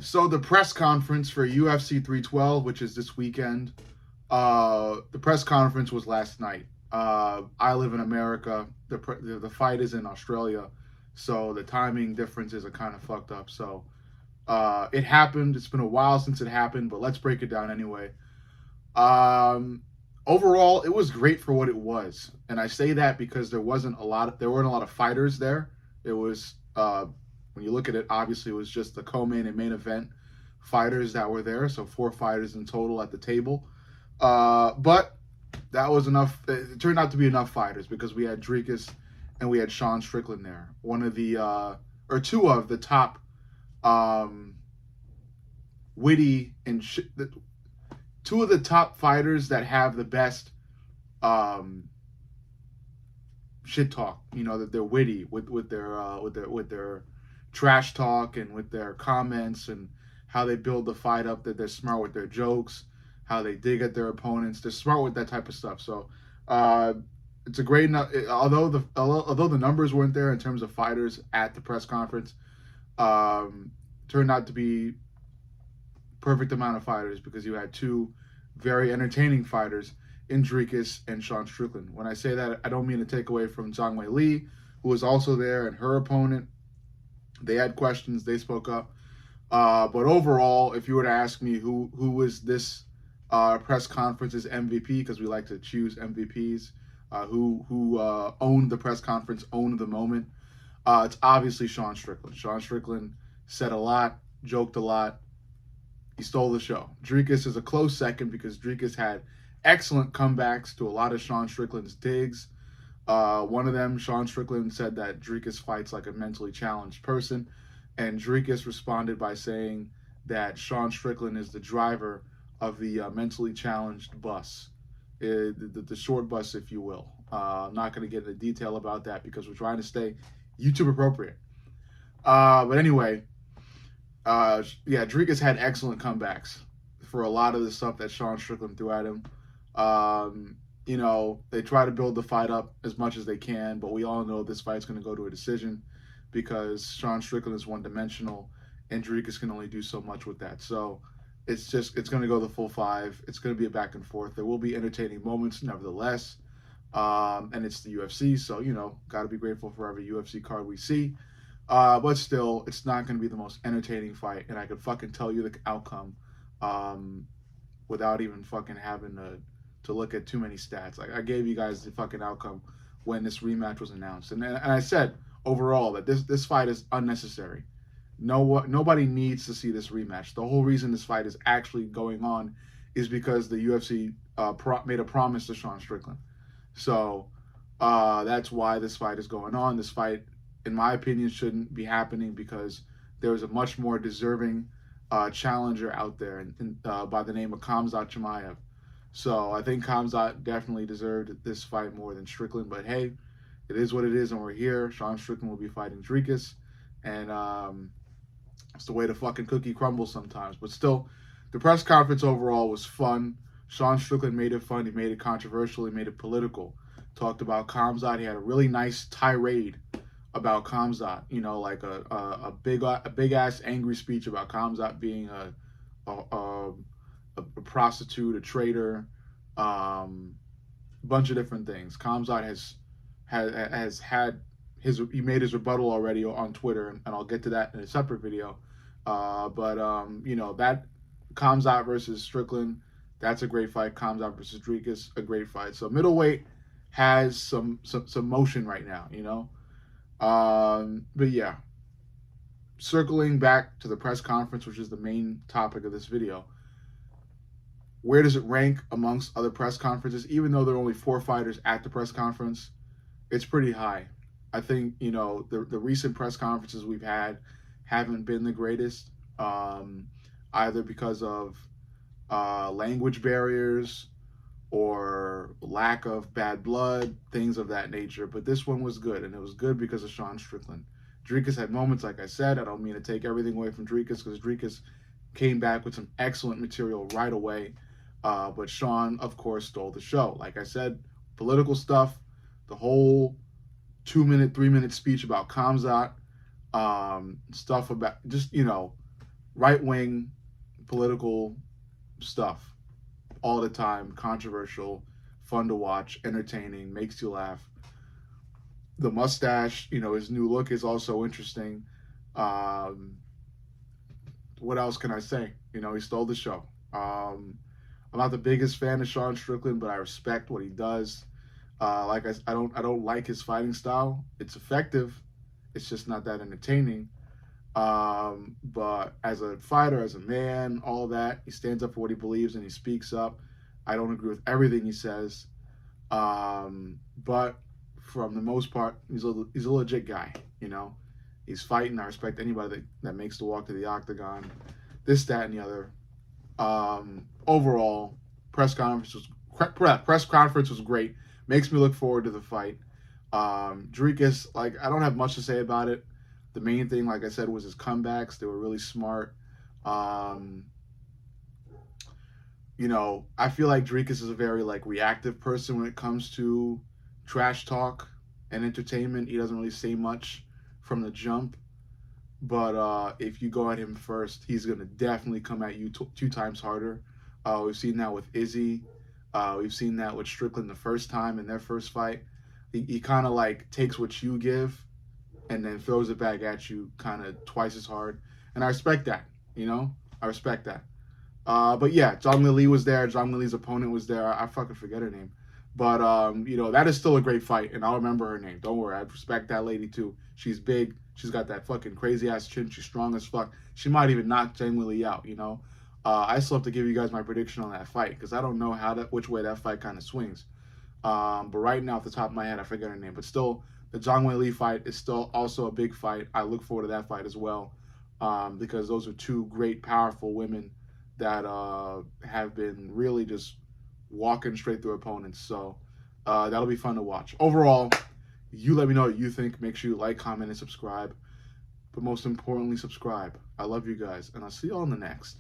So the press conference for UFC 312, which is this weekend, the press conference was last night. I live in America. The fight is in Australia, so the timing differences are kind of fucked up. So it happened. It's been a while since it happened, but let's break it down anyway. Um, Overall, it was great for what it was, and I say that because there weren't a lot of fighters there. It was when you look at it, obviously it was just the co-main and main event fighters that were there, so 4 fighters in total at the table. But that was enough. It turned out to be enough fighters because we had Dricus and we had Sean Strickland there, one of the or two of the top um, witty and two of the top fighters that have the best um, shit talk. You know, that they're witty with their trash talk and with their comments and how they build the fight up. That they're smart with their jokes, how they dig at their opponents. They're smart with that type of stuff. So uh, it's a great. Although the numbers weren't there in terms of fighters at the press conference, turned out to be perfect amount of fighters because you had two very entertaining fighters in Dricus and Sean Strickland. When I say that, I don't mean to take away from Zhang Wei Li, who was also there, and her opponent. They had questions. They spoke up. But overall, if you were to ask me who was this press conference's MVP, because we like to choose MVPs, who owned the press conference, owned the moment, it's obviously Sean Strickland. Sean Strickland said a lot, joked a lot. He stole the show. Dricus is a close second because Dricus had excellent comebacks to a lot of Sean Strickland's digs. One of them, Sean Strickland said that Dricus fights like a mentally challenged person, and Dricus responded by saying that Sean Strickland is the driver of the mentally challenged bus, the short bus, if you will. I'm not going to get into detail about that because we're trying to stay YouTube appropriate. But anyway, yeah, Dricus had excellent comebacks for a lot of the stuff that Sean Strickland threw at him. You know, they try to build the fight up as much as they can, but we all know this fight's going to go to a decision because Sean Strickland is one-dimensional, and Dricus can only do so much with that. So it's going to go the full 5. It's going to be a back and forth. There will be entertaining moments, nevertheless, and it's the UFC, so, you know, got to be grateful for every UFC card we see. But still, it's not going to be the most entertaining fight, and I could fucking tell you the outcome without even fucking having to look at too many stats. Like, I gave you guys the fucking outcome when this rematch was announced, and I said overall that this fight is unnecessary. Nobody needs to see this rematch. The whole reason this fight is actually going on is because the UFC made a promise to Sean Strickland. So that's why this fight is going on. This fight, in my opinion, shouldn't be happening because there's a much more deserving challenger out there by the name of Khamzat Chimaev. So I think Khamzat definitely deserved this fight more than Strickland. But hey, it is what it is, and we're here. Sean Strickland will be fighting Dricus, and it's the way the fucking cookie crumbles sometimes. But still, the press conference overall was fun. Sean Strickland made it fun. He made it controversial. He made it political. Talked about Khamzat. He had a really nice tirade about Khamzat. You know, like a big ass angry speech about Khamzat being a prostitute, a traitor, bunch of different things. Khamzat has had he made his rebuttal already on Twitter, and I'll get to that in a separate video. But you know, that Khamzat versus Strickland, that's a great fight. Khamzat versus Dricus, a great fight. So middleweight has some motion right now, you know. But yeah, circling back to the press conference, which is the main topic of this video. Where does it rank amongst other press conferences? Even though there are only 4 fighters at the press conference, it's pretty high. I think, you know, the recent press conferences we've had haven't been the greatest, either because of language barriers or lack of bad blood, things of that nature. But this one was good, and it was good because of Sean Strickland. Dricus had moments, like I said. I don't mean to take everything away from Dricus because Dricus came back with some excellent material right away. But Sean, of course, stole the show. Like I said, political stuff, the whole 2-minute, 3-minute speech about Khamzat, stuff about just, you know, right wing political stuff all the time, controversial, fun to watch, entertaining, makes you laugh. The mustache, his new look is also interesting. Um, what else can I say? He stole the show. I'm not the biggest fan of Sean Strickland, but I respect what he does. I don't like his fighting style. It's effective. It's just not that entertaining. But as a fighter, as a man, all that, he stands up for what he believes and he speaks up. I don't agree with everything he says, but from the most part, he's a legit guy. He's fighting. I respect anybody that makes the walk to the octagon. This, that, and the other. Overall, press conference was great. Makes me look forward to the fight. Dricus, I don't have much to say about it. The main thing, like I said, was his comebacks. They were really smart. Um, I feel like Dricus is a very reactive person when it comes to trash talk and entertainment. He doesn't really say much from the jump. But if you go at him first, he's going to definitely come at you two times harder. We've seen that with Izzy. We've seen that with Strickland the first time in their first fight. He kind of takes what you give and then throws it back at you kind of twice as hard. And I respect that, I respect that. But yeah, Zhang Li was there. Zhang Li's opponent was there. I fucking forget her name. But, that is still a great fight, and I'll remember her name. Don't worry. I respect that lady, too. She's big. She's got that fucking crazy-ass chin. She's strong as fuck. She might even knock Zhang Li out, I still have to give you guys my prediction on that fight, because I don't know which way that fight kind of swings. But right now, off the top of my head, I forget her name. But still, the Zhang Li fight is still also a big fight. I look forward to that fight as well, because those are two great, powerful women that have been really just walking straight through opponents. So that'll be fun to watch. Overall, you let me know what you think. Make sure you like, comment, and subscribe. But most importantly, subscribe. I love you guys, and I'll see you all in the next.